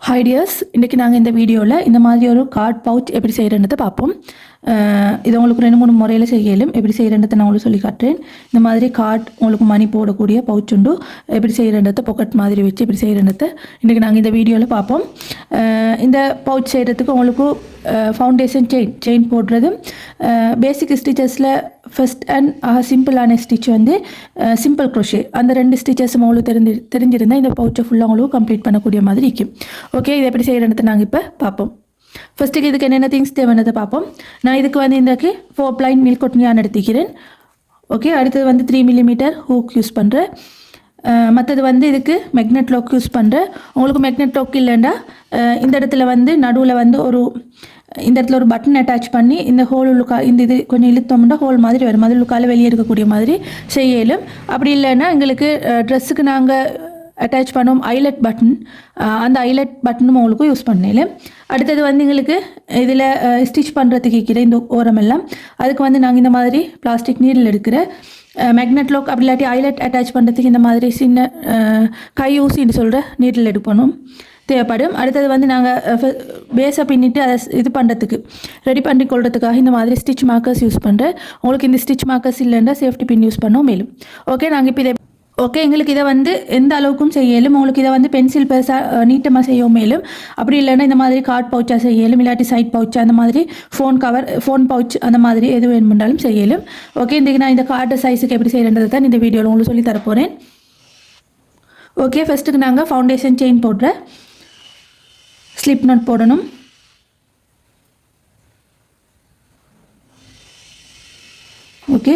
Hi tears, இன்றைக்கி நாங்கள் இந்த வீடியோவில் இந்த மாதிரி ஒரு கார்ட் பவுச் எப்படி செய்கிறன்றதை பார்ப்போம். இது உங்களுக்கு 2-3 முறையில் செய்யலும். எப்படி செய்கிறன்றதை நான் உங்களுக்கு சொல்லி காட்டுறேன். இந்த மாதிரி கார்ட் உங்களுக்கு மணி போடக்கூடிய பவுச் உண்டு. எப்படி செய்கிறன்றதை பாக்கெட் மாதிரி வச்சு எப்படி செய்கிறன்றதை இன்றைக்கி நாங்கள் இந்த வீடியோவில் பார்ப்போம். இந்த பவுச் செய்கிறதுக்கு உங்களுக்கு ஃபவுண்டேஷன் செயின் போடுறது பேசிக் ஸ்டிச்சஸில் ஃபஸ்ட் அண்ட் சிம்பிளான ஸ்டிச் வந்து சிம்பிள் க்ரோஷே. அந்த 2 ஸ்டிச்சஸும் உங்களுக்கு தெரிஞ்சிருந்தால் இந்த பவுச்சை ஃபுல்லாக உங்களுக்கு கம்ப்ளீட் பண்ணக்கூடிய மாதிரி இருக்கும். ஓகே, இது எப்படி செய்கிறன்றதை நாங்கள் இப்போ பார்ப்போம். ஃபஸ்ட்டுக்கு இதுக்கு என்னென்ன திங்ஸ் தேவையானதை பார்ப்போம். நான் இதுக்கு வந்து இன்றைக்கு 4 ப்ளைன் மில்க் கொட்னி நான் எடுத்துக்கிறேன். ஓகே, அடுத்தது வந்து 3 மில்லிமீட்டர் ஹூக் யூஸ் பண்ணுறேன். மற்றது வந்து இதுக்கு மேக்னெட் லாக் யூஸ் பண்ணுறேன். உங்களுக்கு மேக்னெட் லாக் இல்லைண்டா இந்த இடத்துல வந்து நடுவில் வந்து இந்த இடத்துல ஒரு பட்டன் அட்டாச் பண்ணி இந்த ஹோல் உள்ளுக்கா இந்த இது கொஞ்சம் இழுத்தோம்னா ஹோல் மாதிரி வரும். அது உள்ளுக்கால வெளியே இருக்கக்கூடிய மாதிரி செய்யலும். அப்படி இல்லைன்னா எங்களுக்கு ட்ரெஸ்ஸுக்கு நாங்கள் அட்டாச் பண்ணோம் ஐலட் பட்டன், அந்த ஐலட் பட்டனும் உங்களுக்கு யூஸ் பண்ணல. அடுத்தது வந்து எங்களுக்கு இதில் ஸ்டிச் பண்ணுறதுக்கு இருக்கிற இந்த ஓரமெல்லாம் அதுக்கு வந்து நாங்கள் இந்த மாதிரி பிளாஸ்டிக் நீடில் எடுக்கிற மேக்னெட் லாக் அப்படி இல்லாட்டி ஐலட் அட்டாச் பண்ணுறதுக்கு இந்த மாதிரி சின்ன கை ஊசின்னு சொல்கிற நீடில் எடுக்கணும் தேவைப்படும். அடுத்தது வந்து நாங்கள் பேஸை பின்னிட்டு அதை இது பண்ணுறதுக்கு ரெடி பண்ணி கொள்றதுக்காக இந்த மாதிரி ஸ்டிச் மார்க்கர்ஸ் யூஸ் பண்ணுறேன். உங்களுக்கு இந்த ஸ்டிச் மார்க்கர்ஸ் இல்லைன்னா சேஃப்டி பின் யூஸ் பண்ணோம் மேலும். ஓகே, நாங்கள் இப்போ இதை எங்களுக்கு இதை வந்து எந்த அளவுக்கும் செய்யலும். உங்களுக்கு இதை வந்து பென்சில் பெருசாக நீட்டமாக செய்யும் மேலும். அப்படி இல்லைன்னா இந்த மாதிரி கார்ட் பவுச்சாக செய்யலும், இல்லாட்டி சைட் பவுச் அந்த மாதிரி ஃபோன் பவுச் அந்த மாதிரி எது வேணுமென்றாலும் செய்யலும். ஓகே, இன்றைக்கி நான் இந்த கார்டு சைஸுக்கு எப்படி செய்யறதை தான் இந்த வீடியோவில் உங்களுக்கு சொல்லி தரப்போகிறேன். ஓகே, ஃபஸ்ட்டுக்கு நாங்கள் ஃபவுண்டேஷன் செயின் போடுற ஸ்லிப் நட் போடணும். ஓகே,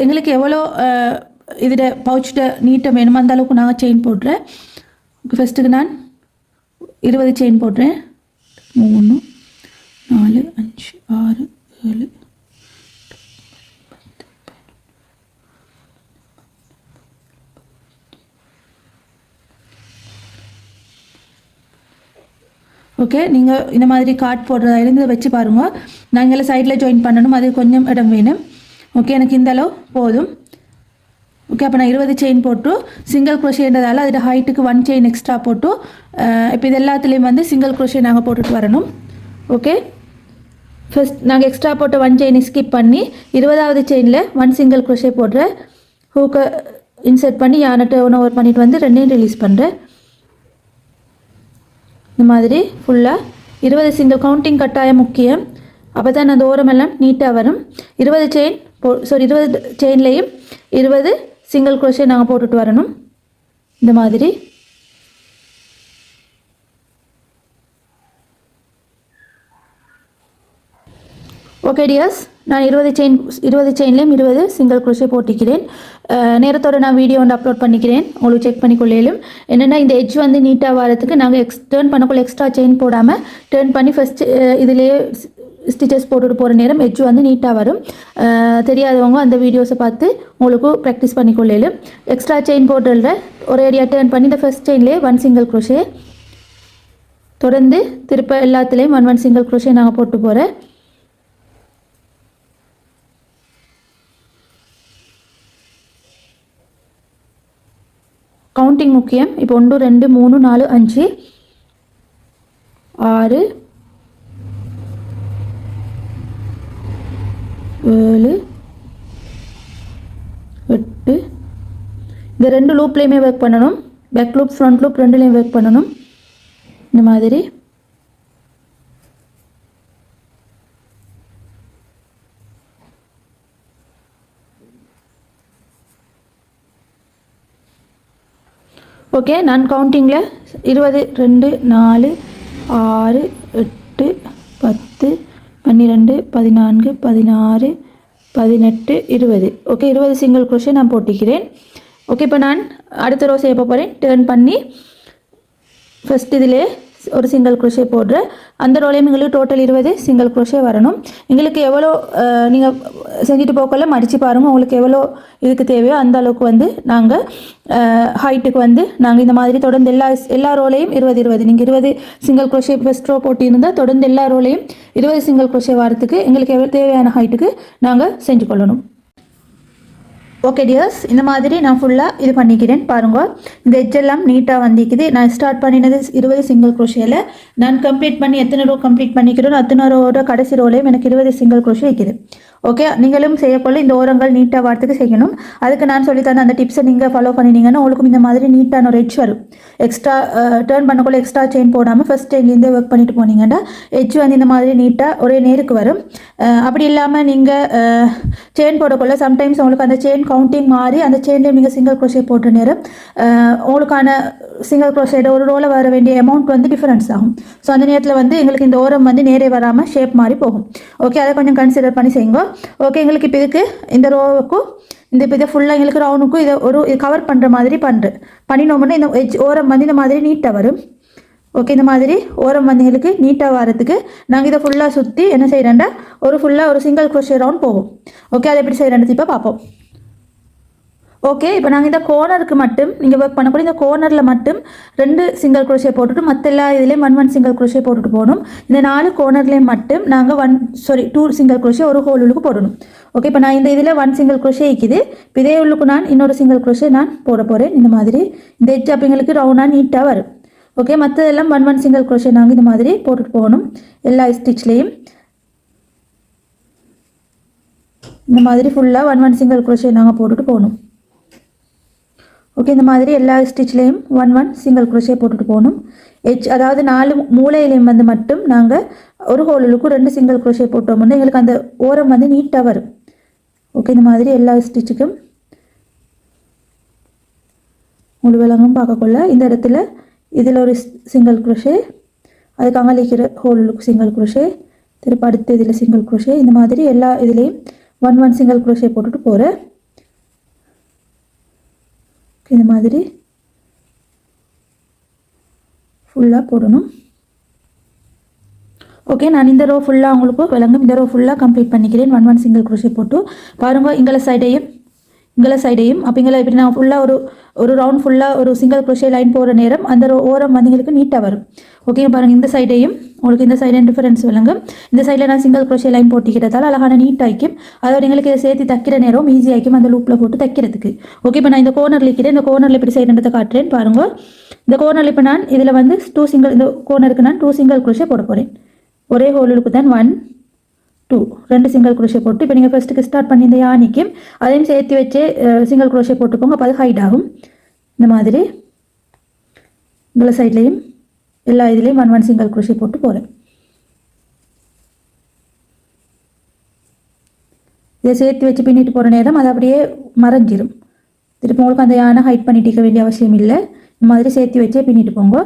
எங்களுக்கு எவ்வளோ இதில் பவுச்சிட்ட நீட்டை வேணுமோ அந்த அளவுக்கு நாங்கள் செயின் போடுறேன். ஃபஸ்ட்டுக்கு நான் 20 செயின் போடுறேன். 3 4 5 6 7 ஓகே, நீங்கள் இந்த மாதிரி கார்ட் போடுறதா இருந்து வச்சு பாருங்கள். நாங்கள் சைடில் ஜாயின் பண்ணணும், அது கொஞ்சம் இடம் வேணும். ஓகே, எனக்கு இந்த அளவு போதும். ஓகே, அப்போ நான் 20 செயின் போட்டு சிங்கிள் க்ரோஷேன்றதால அதில் ஹைட்டுக்கு 1 செயின் எக்ஸ்ட்ரா போட்டு இப்போ இது எல்லாத்துலேயும் வந்து சிங்கிள் க்ரோஷே நாங்கள் போட்டுட்டு வரணும். ஓகே, ஃபஸ்ட் நாங்கள் எக்ஸ்ட்ரா போட்ட 1 செயினை ஸ்கிப் பண்ணி 20வது செயினில் 1 சிங்கிள் க்ரோஷே போடுறேன். ஹூக்கை இன்சர்ட் பண்ணி யானட்டு ஓவர் பண்ணிவிட்டு வந்து 2ஐயும் ரிலீஸ் பண்ணுறேன். இந்த மாதிரி ஃபுல்லாக 20 சிங்கிள் கவுண்டிங் கட்டாயம் முக்கியம். அப்போ தான் அந்த ஓரமெல்லாம் நீட்டாக வரும். 20 செயின்லேயும் 20 சிங்கிள் க்ரோஷே நாங்கள் போட்டுட்டு வரணும். இந்த மாதிரி ஓகே டியர்ஸ், நான் 20 செயின்லேயும் 20 சிங்கிள் க்ரோஷே போட்டிக்கிறேன். நேரத்தோடு நான் வீடியோ வந்து அப்லோட் பண்ணிக்கிறேன், உங்களுக்கு செக் பண்ணிக்கொள்ளையிலும். என்னென்னா இந்த எட்ஜ் வந்து நீட்டாக வரதுக்கு நாங்கள் டேர்ன் பண்ணக்குள்ள எக்ஸ்ட்ரா செயின் போடாமல் டேர்ன் பண்ணி ஃபஸ்ட்டு இதிலேயே ஸ்டிச்சஸ் போட்டுட்டு போகிற நேரம் எட்ஜ் வந்து நீட்டாக வரும். தெரியாதவங்க அந்த வீடியோஸை பார்த்து உங்களுக்கு ப்ராக்டிஸ் பண்ணிக்கொள்ளையிலும். எக்ஸ்ட்ரா செயின் போடுறத ஒரு ஏரியா டேர்ன் பண்ணி இந்த ஃபஸ்ட் செயின்லேயே 1 சிங்கிள் க்ரோஷே தொடர்ந்து திருப்ப எல்லாத்துலேயும் 1 சிங்கிள் க்ரோஷே நாங்கள் போட்டு போகிறேன். கவுண்டிங் முக்கியம். இப்போ 1 2 3 4 5 6 7 8 இந்த 2 லூப்லேயுமே ஒர்க் பண்ணணும். பேக் லூப் ஃப்ரண்ட் லூப் 2லேயும் ஒர்க் பண்ணணும். இந்த மாதிரி ஓகே, நான் கவுண்டிங்கில் 20 2 4 6 8 10 12 14 16 18 20 ஓகே, 20 சிங்கிள் க்ரோஷே நான் போட்டிக்கிறேன். ஓகே, இப்போ நான் அடுத்த ரோ செய்ய போகிறேன். டேர்ன் பண்ணி ஃபஸ்ட் இதிலே ஒரு சிங்கிள் க்ரோஷே போடுறேன். அந்த ரோலையும் எங்களுக்கு டோட்டல் 20 சிங்கிள் க்ரோஷே வரணும். எங்களுக்கு எவ்வளோ நீங்கள் செஞ்சுட்டு போக்கல மடித்து பாருங்கள். உங்களுக்கு எவ்வளோ இதுக்கு தேவையோ அந்த அளவுக்கு வந்து நாங்கள் ஹைட்டுக்கு வந்து நாங்கள் இந்த மாதிரி தொடர்ந்து எல்லா ரோலையும் 20 நீங்கள் 20 சிங்கிள் க்ரோஷே ஃபஸ்ட் ரோ போட்டியிருந்தால் தொடர்ந்து எல்லா ரோலையும் 20 சிங்கிள் க்ரோஷே வரத்துக்கு எங்களுக்கு எவ்வளோ தேவையான ஹைட்டுக்கு நாங்கள் செஞ்சு கொள்ளணும். ஓகே டியர்ஸ், இந்த மாதிரி நான் ஃபுல்லாக இது பண்ணிக்கிறேன் பாருங்கள். இந்த எட்ஜெல்லாம் நீட்டாக வந்திக்குது. நான் ஸ்டார்ட் பண்ணினது 20 சிங்கிள் குரோஷேயில். நான் கம்ப்ளீட் பண்ணி எத்தனை ரோ கம்ப்ளீட் பண்ணிக்கிறோம், அத்தனை ரோட கடைசி ரோலையும் எனக்கு 20 சிங்கிள் குரோஷே வைக்குது. ஓகே, நீங்களும் செய்யப்போல இந்த ஓரங்கள் நீட்டாக வரத்துக்கு செய்யணும். அதுக்கு நான் சொல்லி தந்த அந்த டிப்ஸை நீங்கள் ஃபாலோ பண்ணினீங்கன்னா உங்களுக்கும் இந்த மாதிரி நீட்டான ஒரு எட்ஜ் வரும். எக்ஸ்ட்ரா டேர்ன் பண்ணக்குள்ள எக்ஸ்ட்ரா செயின் போடாமல் ஃபஸ்ட் செயின்லேருந்தே ஒர்க் பண்ணிட்டு போனீங்கன்னா எட்ஜ் வந்து இந்த மாதிரி நீட்டாக ஒரே நேருக்கு வரும். அப்படி இல்லாமல் நீங்கள் செயின் போடக்குள்ள சம்டைம்ஸ் உங்களுக்கு அந்த செயின் கவுண்டிங் மாறி அந்த செயின்லேயும் நீங்கள் சிங்கிள் குரோஷே போட்ட நேரம் உங்களுக்கான சிங்கிள் குரோஷேட ஒரு ரோவில் வர வேண்டிய அமௌண்ட் வந்து டிஃபரன்ஸ் ஆகும். ஸோ அந்த நேரத்தில் வந்து எங்களுக்கு இந்த ஓரம் வந்து நேரே வராமல் ஷேப் மாதிரி போகும். ஓகே, அதை கொஞ்சம் கன்சிடர் பண்ணி செய்யுங்க. ஓகே, எங்களுக்கு இப்போ இதுக்கு இந்த ரோவுக்கும் இந்த இப்போ இதை ஃபுல்லாக எங்களுக்கு ரவுண்டுக்கும் இதை ஒரு கவர் பண்ணுற மாதிரி பண்ணினோம்னா இந்த எட்ஜ் ஓரம் வந்து இந்த மாதிரி நீட்டாக வரும். ஓகே, இந்த மாதிரி ஓரம் வந்து எங்களுக்கு நீட்டாக வரதுக்கு நாங்கள் இதை ஃபுல்லாக சுற்றி என்ன செய்கிறேன்டா ஃபுல்லாக ஒரு சிங்கிள் குரோஷே ரவுண்ட் போகும். ஓகே, அதை எப்படி செய்கிறேன்றது இப்போ பார்ப்போம். ஓகே, இப்போ நாங்கள் இந்த கோர்னருக்கு மட்டும் நீங்கள் ஒர்க் பண்ணக்கூடிய இந்த கோர்னரில் மட்டும் 2 சிங்கிள் குரோஷே போட்டுட்டு மற்ற எல்லா இதுலேயும் 1 சிங்கிள் குரோஷே போட்டுட்டு போகணும். இந்த 4 கோர்னர்லேயும் மட்டும் நாங்கள் 2 சிங்கிள் குரோஷே ஒரு ஹோல் உள்ளுக்கு போடணும். ஓகே, இப்போ நான் இந்த இதில் 1 சிங்கிள் குரோஷே இருக்குது. இப்போ இதே உள்ளுக்கு நான் இன்னொரு சிங்கிள் குரோஷே நான் போட போகிறேன். இந்த மாதிரி இந்த எட்ஜ் அப்படிங்களுக்கு ரவுண்டாக நீட்டாக வரும். ஓகே, மற்றதெல்லாம் 1 சிங்கிள் குரோஷே நாங்கள் இந்த மாதிரி போட்டுட்டு போகணும். எல்லா ஸ்டிச்லேயும் இந்த மாதிரி ஃபுல்லாக 1 சிங்கிள் குரோஷே நாங்கள் போட்டுட்டு போகணும். ஓகே, இந்த மாதிரி எல்லா ஸ்டிச்லேயும் 1 சிங்கிள் குரோஷே போட்டுட்டு போகணும். எட்ஜ் அதாவது 4 மூலையிலையும் வந்து மட்டும் நாங்கள் ஒரு ஹோலுக்கு 2 சிங்கிள் குரோஷே போட்டோம்னா எங்களுக்கு அந்த ஓரம் வந்து நீட்டாக வரும். ஓகே, இந்த மாதிரி எல்லா ஸ்டிச்சுக்கும் முழு விலங்கும் பார்க்கக்குள்ள இந்த இடத்துல இதில் ஒரு சிங்கிள் குரோஷே, அதுக்கு அங்கலிக்கிற ஹோலுக்கு சிங்கிள் குரோஷே, திருப்ப அடுத்து இதில் சிங்கிள் குரோஷே, இந்த மாதிரி எல்லா இதுலேயும் 1 சிங்கிள் குரோஷே போட்டுட்டு போகிறேன். இந்த மாதிரி ஃபுல்லாக போடணும். ஓகே, நான் இந்த ரோ ஃபுல்லாக உங்களுக்கு விளங்கும். இந்த ரோ ஃபுல்லாக கம்ப்ளீட் பண்ணிக்கிறேன். 1 சிங்கிள் குரோஷே போட்டு பாருங்கள். இங்கே சைடையும் அப்போ இங்கே இப்படி நான் ஃபுல்லாக ஒரு ரவுண்ட் ஃபுல்லாக ஒரு சிங்கிள் குரோஷே லைன் போகிற நேரம் அந்த ஓரம் வந்து எங்களுக்கு நீட்டாக வரும். ஓகே, பாருங்கள், இந்த சைடையும் உங்களுக்கு இந்த சைடையும் டிஃபரன்ஸ் விளங்கும். இந்த சைடில் நான் சிங்கிள் குரோஷே லைன் போட்டிக்கிறதால அழகான நீட்டாகிக்கும். அதோட எங்களுக்கு இதை சேர்த்து தைக்கிற நேரம் ஈஸியாகிக்கும் அந்த லூப்பில் போட்டு தைக்கிறதுக்கு. ஓகே, இப்போ நான் இந்த கோர்னரில் இருக்கிறேன். இந்த கோர்னரில் இப்படி சைடுன்றதை காட்டுறேன் பாருங்கள். இந்த கோர்னரில் இப்போ நான் இதில் வந்து இந்த கோர்னருக்கு நான் 2 சிங்கிள் குரோஷே போட போகிறேன். ஒரே ஹோலுக்கு தான் 1 2 சிங்கிள் குரோஷே போட்டு இப்போ நீங்கள் ஃபஸ்ட்டுக்கு ஸ்டார்ட் பண்ணி இந்த யானைக்கும் அதையும் சேர்த்து வச்சு சிங்கிள் குரோஷே போட்டுக்கோங்க. அப்போ அது ஹைட் ஆகும். இந்த மாதிரி இந்த சைட்லேயும் எல்லா இதுலேயும் 1 சிங்கிள் குரோஷே போட்டு போகிறேன். இதை சேர்த்து வச்சு பின்னிட்டு போகிற நேரம் அது அப்படியே மறைஞ்சிரும். திருப்பி உங்களுக்கு அந்த யானை ஹைட் பண்ணிட்டு இருக்க வேண்டிய அவசியம் இல்லை. இந்த மாதிரி சேர்த்து வச்சே பின்னிட்டு போங்க.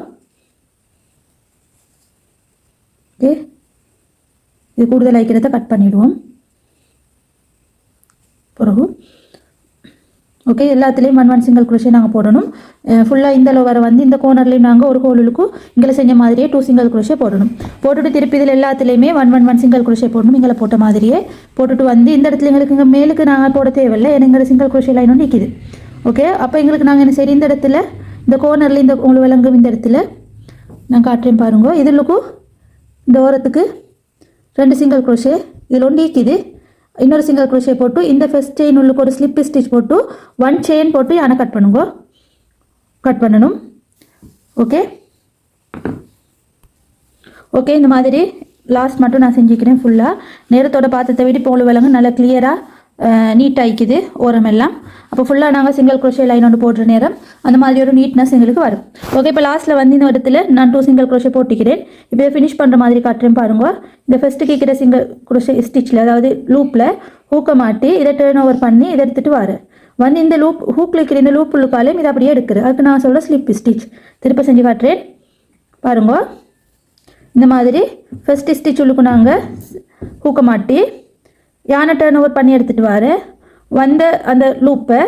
ஓகே, இது கூடுதல் ஆகிக்கிறத கட் பண்ணிவிடுவோம் பிறகு. ஓகே, எல்லாத்துலேயும் 1 சிங்கிள் குரோஷே நாங்கள் போடணும். ஃபுல்லாக இந்த வர வந்து இந்த கோர்னர்லேயும் நாங்கள் ஒரு ஹோலுக்கு இங்கே செஞ்ச மாதிரியே 2 சிங்கிள் குரோஷே போடணும். போட்டுட்டு திருப்பி இதில் எல்லாத்துலேயுமே 1 சிங்கிள் குரோஷே போடணும். இங்கே போட்ட மாதிரியே போட்டுட்டு வந்து இந்த இடத்துல எங்களுக்கு இங்கே மேலுக்கு நாங்கள் போட தேவையில்லை. ஏன்னா எங்களுக்கு சிங்கிள் குரோஷே லைன் ஒன்று நிற்கிது. ஓகே, அப்போ எங்களுக்கு நாங்கள் என்ன சரி இந்த இடத்துல இந்த கோர்னரில் இந்த உங்களுக்கு விளங்கும் இந்த இடத்துல நான் காட்டுறேன் பாருங்க. இதுலுக்கும் இந்த ஓரத்துக்கு 2 சிங்கிள் குரோஷே இதில் ஒன்று நீக்கிது. இன்னொரு சிங்கிள் குரோஷே போட்டு இந்த ஃபர்ஸ்ட் செயின் உள்ளுக்கு ஒரு ஸ்லிப் ஸ்டிச் போட்டு 1 செயின் போட்டு யானை கட் பண்ணணும். ஓகே, இந்த மாதிரி லாஸ்ட் மட்டும் நான் செஞ்சுக்கிறேன். ஃபுல்லாக நேரத்தோட பாத்திரத்தை விட்டு போல விலங்கு நல்லா கிளியராக நீட்டாகிக்குது ஓரமெல்லாம். அப்போ ஃபுல்லாக நாங்கள் சிங்கிள் குரோஷே லைன் ஒன்று போடுற நேரம் அந்த மாதிரி ஒரு நீட்னஸ் எங்களுக்கு வரும். ஓகே, இப்போ லாஸ்ட்டில் வந்து இந்த இடத்துல நான் 2 சிங்கிள் குரோஷே போட்டிக்கிறேன். இப்போ ஃபினிஷ் பண்ணுற மாதிரி காட்டுறேன் பாருங்க. இந்த ஃபஸ்ட்டு கேட்குற சிங்கிள் குரோஷே ஸ்டிச்சில் அதாவது லூப்பில் ஹூக்கை மாட்டி இதை டேர்ன் ஓவர் பண்ணி இதை எடுத்துகிட்டு வந்து இந்த ஹூக்கில் இருக்கிற இந்த லூப் உள்ளுக்காலையும் இதை அப்படியே எடுக்குது. அதுக்கு நான் சொல்ல ஸ்லிப் ஸ்டிச் திருப்ப செஞ்சு காட்டுறேன் பாருங்க. இந்த மாதிரி ஃபஸ்ட்டு ஸ்டிச் உள்ளுக்கு நாங்கள் ஹூக்கை மாட்டி யானை டேர்ன் ஓவர் பண்ணி எடுத்துகிட்டு வந்த அந்த லூப்பை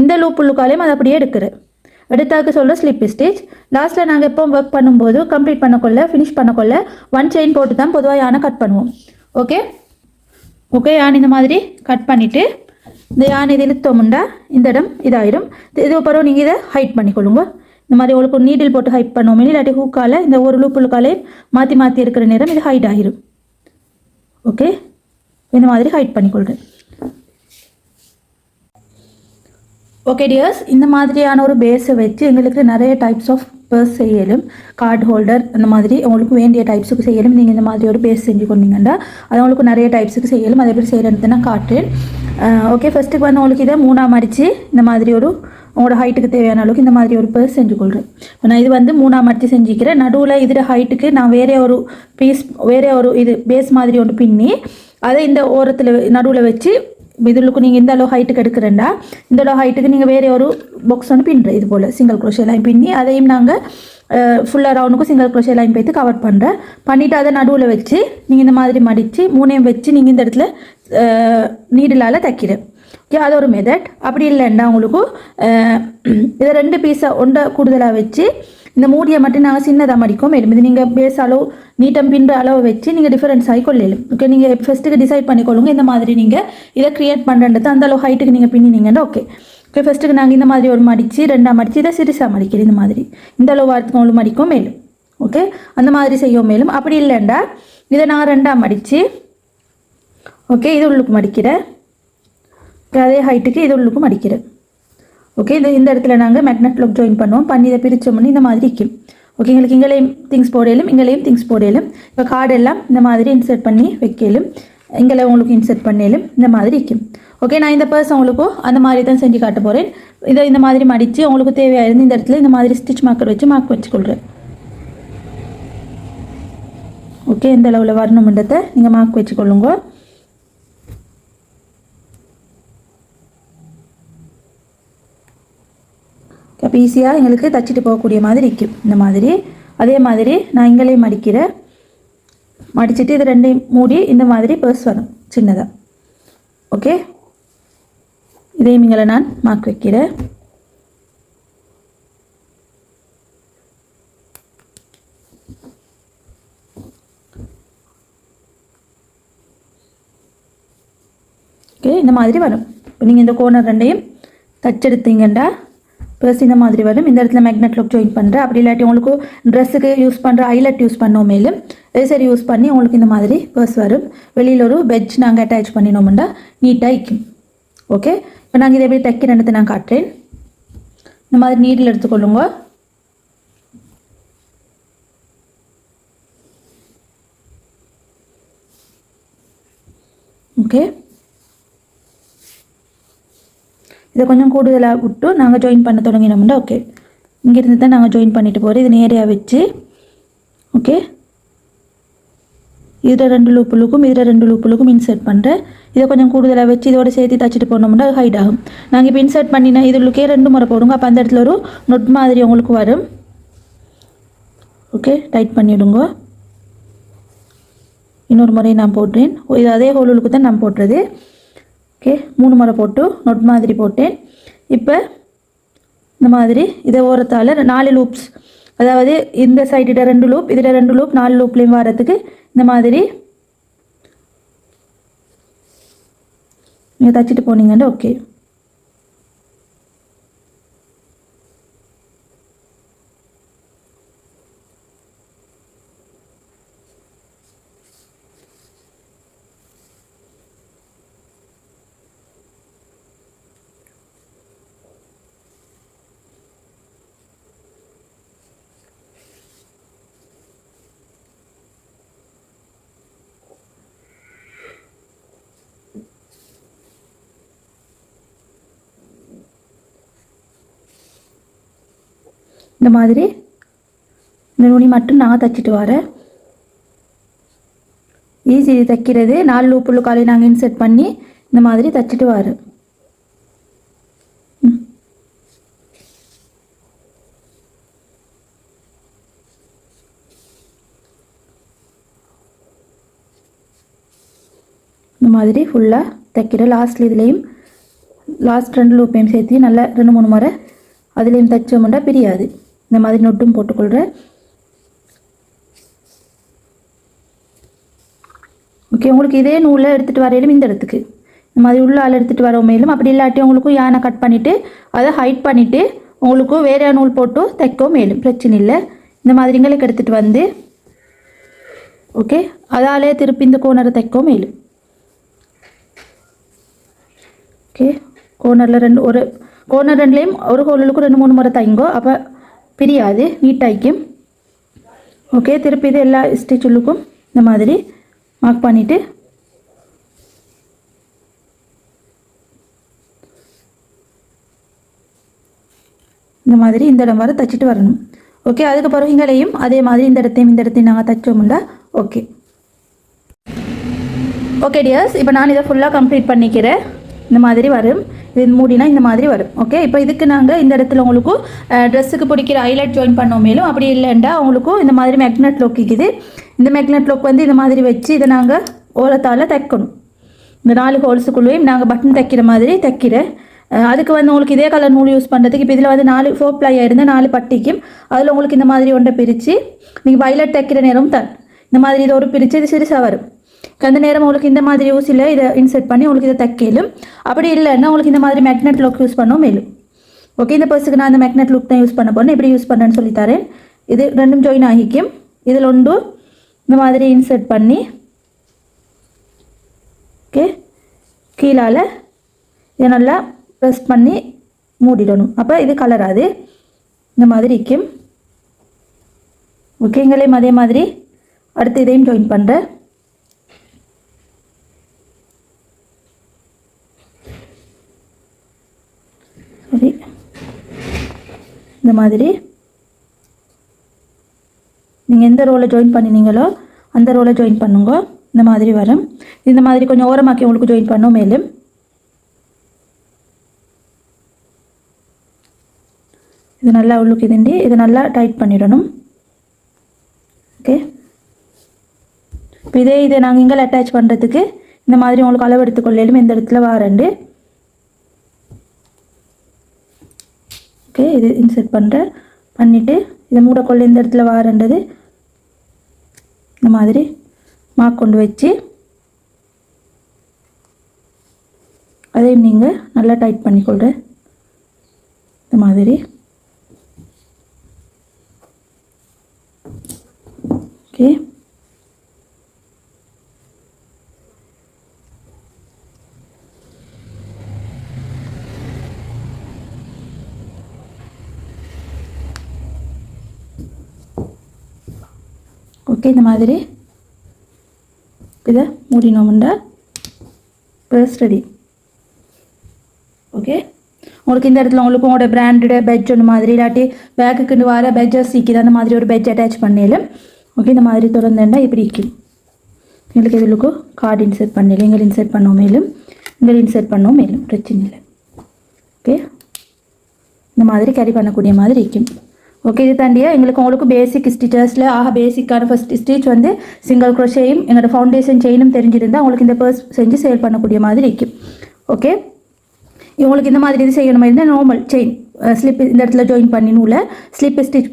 இந்த லூப் உள்ளுக்காலையும் அதை அப்படியே எடுத்தாக்கு சொல்ல ஸ்லிப் ஸ்டிச். லாஸ்ட்டில் நாங்கள் எப்போ ஒர்க் பண்ணும்போது கம்ப்ளீட் ஃபினிஷ் பண்ணக்கொள்ள 1 செயின் போட்டு தான் பொதுவாக யானை கட் பண்ணுவோம். ஓகே, யானை இந்த மாதிரி கட் பண்ணிவிட்டு இந்த யானை இது இழுத்தோம்னா இந்த இடம் இதாயிடும். இது அப்புறம் நீங்கள் இதை ஹைட் பண்ணிக்கொள்ளுங்க. இந்த மாதிரி உங்களுக்கு ஒரு நீடில் போட்டு ஹைட் பண்ணுவோம். இல்லாட்டி ஹூக்கால் இந்த ஒரு லூப் உள்ளுக்காலையும் மாற்றி இருக்கிற நேரம் இது ஹைட் ஆகிடும். ஓகே, இந்த மாதிரி ஹைட் பண்ணிக்கொள்கிறேன். ஓகே டியர்ஸ், இந்த மாதிரியான ஒரு பேஸை வச்சு எங்களுக்கு நிறைய டைப்ஸ் ஆஃப் பர்ஸ் செய்யலும், கார்டு ஹோல்டர் அந்த மாதிரி உங்களுக்கு வேண்டிய டைப்ஸுக்கு செய்யலும். நீங்கள் இந்த மாதிரி ஒரு பேஸ் செஞ்சு கொண்டீங்கன்னா அது உங்களுக்கு நிறைய டைப்ஸுக்கு செய்யலும். அதை எப்படி செய்கிறேன்னு நான் காட்டுறேன். ஓகே, ஃபஸ்ட்டுக்கு வந்து உங்களுக்கு இதை 3ஆக மடித்து இந்த மாதிரி ஒரு உங்களோட ஹைட்டுக்கு தேவையான அளவுக்கு இந்த மாதிரி ஒரு பர்ஸ் செஞ்சு கொள்கிறேன். நான் இது வந்து 3ஆக மடித்து செஞ்சுக்கிறேன். நடுவில் இதில் ஹைட்டுக்கு நான் வேறே ஒரு பீஸ், வேறே ஒரு இது பேஸ் மாதிரி ஒன்று பின்னி அதை இந்த ஓரத்தில் நடுவில் வச்சு இதுக்கு நீங்கள் இந்த அளவு ஹைட்டுக்கு எடுக்கிறேன்டா, இந்த அளவு ஹைட்டுக்கு நீங்கள் வேறு ஒரு பாக்ஸ் ஒன்று பின்னுறேன். இது போல் சிங்கிள் க்ரோஷே லைன் பின்னி அதையும் நாங்கள் ஃபுல்லாக ரவுண்டுக்கும் சிங்கிள் க்ரோஷே லைன் போய்த்து கவர் பண்ணுறேன். பண்ணிவிட்டு அதை நடுவில் வச்சு நீங்கள் இந்த மாதிரி மடித்து 3ஐயும் வச்சு நீங்கள் இந்த இடத்துல நீடிலால் தைக்கிறேன். ஓகே, அது ஒரு மெத்தட். அப்படி இல்லைன்னா உங்களுக்கு இதை 2 பீஸை ஒன்றை கூடுதலாக வச்சு இந்த மூடியை மட்டும் நாங்கள் சின்னதாக மடிக்கும். மேலும் இது நீங்கள் பேஸ் அளவு நீட்டம் பின்ற அளவு வச்சு நீங்கள் டிஃபரன்ஸ் ஆகி கொள்ளலும். ஓகே, நீங்கள் ஃபஸ்ட்டுக்கு டிசைட் பண்ணிக்கொள்ளுங்க இந்த மாதிரி நீங்கள் இதை க்ரியேட் பண்ணுறது அந்த அளவு ஹைட்டுக்கு நீங்கள் பின்னினீங்கன்னா ஓகே. ஓகே, ஃபஸ்ட்டுக்கு நாங்கள் இந்த மாதிரி ஒரு மடித்து 2ஆக மடித்து இதை சிறுசாக மடிக்கிறேன். இந்த மாதிரி இந்த அளவு வாரத்துக்கு உங்களுக்கு மடிக்கும் மேலும். ஓகே, அந்த மாதிரி செய்யும் மேலும். அப்படி இல்லைண்டா இதை நான் 2ஆக மடித்து ஓகே இது உள்ளுக்கு மடிக்கிறேன். அதே ஹைட்டுக்கு இது உள்ளுக்கு மடிக்கிறேன். ஓகே, இந்த இடத்துல நாங்கள் மேக்னெட் லாக் ஜாயின் பண்ணுவோம். பண்ணி இதை பிரித்தோம்னு இந்த மாதிரி இருக்கும். ஓகே, எங்களுக்கு இங்கேயும் திங்ஸ் போடலும் இங்கேயும் திங்ஸ் போடலும். இப்போ கார்டெல்லாம் இந்த மாதிரி இன்சர்ட் பண்ணி வைக்கலும், இங்கே உங்களுக்கு இன்சர்ட் பண்ணலும் இந்த மாதிரி இருக்கும். ஓகே, நான் இந்த பர்ஸ் உங்களுக்கு அந்த மாதிரி தான் செஞ்சு காட்ட போகிறேன். இதை இந்த மாதிரி மடித்து உங்களுக்கு தேவையாக இருந்து இந்த இடத்துல இந்த மாதிரி ஸ்டிச் மார்க்கர் வச்சு மார்க் வச்சுக்கொள்கிறேன். ஓகே, எந்த அளவில் வரணுன்றதை நீங்கள் மார்க் வச்சுக்கொள்ளுங்க. அப்போ ஈஸியாக எங்களுக்கு தச்சுட்டு போகக்கூடிய மாதிரி இருக்கும். இந்த மாதிரி அதே மாதிரி நான் இங்கேயும் மடிக்கிறேன். மடிச்சுட்டு இது 2ஐயும் மூடி இந்த மாதிரி பர்ஸ் வரும் சின்னதாக. ஓகே, இதையும் இங்கே நான் மார்க் வைக்கிறேன். ஓகே, இந்த மாதிரி வரும். இப்போ நீங்கள் இந்த கோர்னர் 2ஐயும் தச்செடுத்தீங்கன்னா ப்ளஸ் இந்த மாதிரி வரும். இந்த இடத்துல மேக்னெட் லாக் ஜாயின் பண்ணுறேன். அப்படி இல்லாட்டி உங்களுக்கு ட்ரெஸ்ஸுக்கு யூஸ் பண்ணுற ஐலட் யூஸ் பண்ணோம் மேலும் சரி யூஸ் பண்ணி உங்களுக்கு இந்த மாதிரி பர்ஸ் வரும். வெளியில் ஒரு பெட்ச் நாங்கள் அட்டாச் பண்ணினோம்னா நீட்டாக இருக்கும். ஓகே, இப்போ நாங்கள் இதை எப்படி தைக்கிறேன்னு நான் காட்டுறேன். இந்த மாதிரி நீடில் எடுத்துக்கொள்ளுங்க. ஓகே, இதை கொஞ்சம் கூடுதலாக விட்டு நாங்கள் ஜாயின் பண்ண தொடங்கினோம்னா ஓகே, இங்கேருந்து தான் நாங்கள் ஜாயின் பண்ணிட்டு போகிறோம். இது நேரையாக வச்சு ஓகே இதில் 2 லூப்புலுக்கும் இதில் 2 லூப்புலுக்கும் இன்சர்ட் பண்ணுறேன். இதை கொஞ்சம் கூடுதலாக வச்சு இதோட சேர்த்து தச்சுட்டு போனோம்னா ஹைட் ஆகும். நாங்கள் இப்போ இன்சர்ட் பண்ணினா இதுலுக்கே 2 முறை போடுங்க. அப்போ அந்த இடத்துல ஒரு நொட் மாதிரி உங்களுக்கு வரும். ஓகே, டைட் பண்ணிவிடுங்க. இன்னொரு முறையை நான் போடுறேன். இது அதே ஹோலுக்கு தான் நான் போட்டுறது. ஓகே, 3 முறை போட்டு நொட் மாதிரி போட்டேன். இப்போ இந்த மாதிரி இதை ஓரத்தால் 4 லூப்ஸ், அதாவது இந்த சைடில் 2 லூப் இதில் 2 லூப் 4 லூப்லேயும் வரத்துக்கு இந்த மாதிரி நீங்கள் தச்சுட்டு போனீங்கன்னா ஓகே. இந்த மாதிரி இந்த நுனி மட்டும் நான் தைச்சிட்டு வரேன். ஈஸி தைக்கிறது. 4 லூப்புள்ள காலையை நாங்கள் இன்செர்ட் பண்ணி இந்த மாதிரி தைச்சிட்டு வரேன். இந்த மாதிரி ஃபுல்லாக தைக்கிற லாஸ்ட்டில் இதுலேயும் லாஸ்ட் 2 லூப்பையும் சேர்த்து நல்லா 2-3 முறை அதுலேயும் தைச்சோம்னா பிரியாது. இந்த மாதிரி நொட்டும் போட்டுக்கொள்கிறேன். ஓகே, உங்களுக்கு இதே நூலை எடுத்துகிட்டு வரையிலும் இந்த இடத்துக்கு இந்த மாதிரி உள்ள ஆள் எடுத்துகிட்டு வர மேலும் அப்படி இல்லாட்டி உங்களுக்கும் யானை கட் பண்ணிவிட்டு அதை ஹைட் பண்ணிவிட்டு உங்களுக்கும் வேறு நூல் போட்டு தைக்கவும் மேலும் பிரச்சனை இல்லை. இந்த மாதிரி எங்களுக்கு எடுத்துகிட்டு வந்து ஓகே அதாலே திருப்பி இந்த கோனரை தைக்கவும் மேலும். ஓகே, கோனரில் ஒரு கோர்னர் ரெண்டுலேயும் ஒரு ஹோலுக்கு 2-3 முறை தைங்கோ, அப்போ பிரியாது, நீட்டாய்க்கும். ஓகே, திருப்பி இது எல்லா ஸ்டிச்சுகளுக்கும் இந்த மாதிரி மார்க் பண்ணிவிட்டு இந்த மாதிரி இந்த இடம் வர தைச்சிட்டு வரணும். ஓகே, அதுக்கப்புறம் இங்களையும் அதே மாதிரி இந்த இடத்தையும் நாங்கள் தைச்சோம்ல. ஓகே ஓகே டியர்ஸ், இப்போ நான் இதை ஃபுல்லாக கம்ப்ளீட் பண்ணிக்கிறேன். இந்த மாதிரி வரும், இது மூடினா இந்த மாதிரி வரும். ஓகே, இப்போ இதுக்கு நாங்கள் இந்த இடத்துல உங்களுக்கு ட்ரெஸ்ஸுக்கு பிடிக்கிற ஹைலைட் ஜாயின் பண்ணோம். மேலும் அப்படி இல்லைண்டா உங்களுக்கும் இந்த மாதிரி மேக்னெட் லோக் இருக்குது. இந்த மேக்னெட் லோக் வந்து இந்த மாதிரி வச்சு இதை நாங்கள் ஓரத்தால் தைக்கணும். இந்த 4 ஹோல்ஸுக்குள்ளேயும் நாங்கள் பட்டன் தைக்கிற மாதிரி தைக்கிறேன். அதுக்கு வந்து உங்களுக்கு இதே கலர் நூல் யூஸ் பண்ணுறதுக்கு இப்போ இதில் வந்து 4 ப்ளை இருந்தால் 4 பட்டிக்கும் அதில் உங்களுக்கு இந்த மாதிரி ஒன்றை பிரித்து நீங்கள் வயலட் தைக்கிற நேரம் தான் இந்த மாதிரி இதை ஒரு பிரித்து இது சிறுசாக வரும். அந்த நேரம் உங்களுக்கு இந்த மாதிரி யூஸில் இதை இன்செர்ட் பண்ணி உங்களுக்கு இதை தைக்கலும். அப்படி இல்லைன்னா உங்களுக்கு இந்த மாதிரி மேக்னெட் லுக் யூஸ் பண்ணவும் மேலும். ஓகே, இந்த பர்ஸுக்கு நான் அந்த மேக்னெட் லுக் தான் யூஸ் பண்ண போகிறேன். எப்படி யூஸ் பண்ணுறேன்னு சொல்லித்தரேன். இது ரெண்டும் ஜாயின் ஆகிக்கும். இதில் ஒன்று இந்த மாதிரி இன்செர்ட் பண்ணி ஓகே கீழால் இதை நல்லா ப்ரெஸ் பண்ணி மூடிடணும். அப்போ இது கலராது, இந்த மாதிரி இருக்கும். ஓகே, எங்களையும் அதே மாதிரி அடுத்து இதையும் ஜாயின் பண்ணுறேன். சரி, இந்த மாதிரி நீங்கள் எந்த ரோலை ஜாயின் பண்ணினீங்களோ அந்த ரோலை ஜாயின் பண்ணுங்க. இந்த மாதிரி வரும். இந்த மாதிரி கொஞ்சம் ஓரமாக்கி உங்களுக்கு ஜாயின் பண்ணும். மேலும் இது நல்லா உள்ளுக்கு இதுண்டி இதை நல்லா டைட் பண்ணிடணும். ஓகே, இப்போ இதை நாங்கள் இங்கே அட்டாச் பண்ணுறதுக்கு இந்த மாதிரி உங்களுக்கு அளவு எடுத்துக்கொள்ளையிலும் இந்த இடத்துல வாரண்டு. ஓகே, இது இன்செர்ட் பண்ணுறேன். பண்ணிவிட்டு இதை மூடக்கொள்ள இந்த இடத்துல வாரண்டது இந்த மாதிரி மார்க் கொண்டு வச்சு அதையும் நீங்கள் நல்லா டைட் பண்ணிக்கொள்கிறேன். இந்த மாதிரி ஓகே, ஓகே இந்த மாதிரி இதை மூடினோம்னா பர்ஸ் ரெடி. ஓகே, உங்களுக்கு இந்த இடத்துல உங்களுக்கு உங்களோட பிராண்டட் பெட்ஜ் ஒன்று மாதிரி இல்லாட்டி பேக்குக்குன்னு வர பெட்ஜஸ் சீக்கிரம் அந்த மாதிரி ஒரு பெட்ஜ் அட்டாச் பண்ணிடலாம். ஓகே, இந்த மாதிரி திறந்தேன்னா இப்படி இருக்கும். எங்களுக்கு இதுக்கு கார்டு இன்செர்ட் பண்ணல, எங்களை இன்செர்ட் பண்ணோம். மேலும் எங்களை இன்செர்ட் பண்ணோம். மேலும் பிரச்சனை இல்லை. ஓகே, இந்த மாதிரி கேரி பண்ணக்கூடிய மாதிரி இருக்கும். ஓகே, இது தாண்டியா எங்களுக்கு உங்களுக்கு பேசிக் ஸ்டிச்சஸில் பேசிக்கான ஃபஸ்ட் ஸ்டிச் வந்து சிங்கிள் க்ரோஷேயும் எங்களோட ஃபவுண்டேஷன் செயினும் தெரிஞ்சிருந்தால் உங்களுக்கு இந்த பர்ஸ் செஞ்சு சேல் பண்ணக்கூடிய மாதிரி இருக்கும். ஓகே, உங்களுக்கு இந்த மாதிரி இது செய்யணும் இருந்தால் நார்மல் செயின் ஸ்லிப் இந்த இடத்துல ஜாயின் பண்ணி நூலை ஸ்லிப் ஸ்டிச்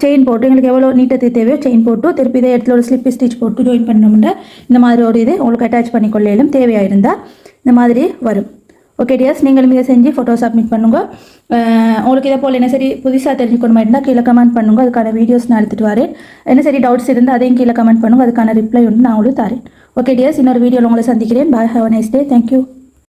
செயின் போட்டு எங்களுக்கு எவ்வளோ நீட்டத்துக்கு தேவையோ செயின் போட்டு திருப்பி இதே இடத்துல ஒரு ஸ்லிப் ஸ்டிச் போட்டு ஜாயின் பண்ணோம்னா இந்த மாதிரி ஒரு இது உங்களுக்கு அட்டாச் பண்ணிக்கொள்ளையிலும் தேவையாக இருந்தால் இந்த மாதிரி வரும். ஓகே டியர்ஸ், நீங்களும் இதை செஞ்சு ஃபோட்டோ சப்மிட் பண்ணுங்க. உங்களுக்கு இதை போல் என்ன சரி புதுசாக தெரிஞ்சுக்கணுமா இருந்தால் கீழே கமெண்ட் பண்ணுங்க. அதுக்கான வீடியோஸ் நான் எடுத்துகிட்டு வரேன். என்ன சரி டவுட்ஸ் இருந்தால் அதையும் கீழே கமெண்ட் பண்ணுங்க. அதுக்கான ரிப்ளை ஒன்று நான் உங்களுக்கு தரேன். ஓகே டியர்ஸ், இன்னொரு வீடியோவில் உங்களை சந்திக்கிறேன். Bye, have a nice day. Thank you.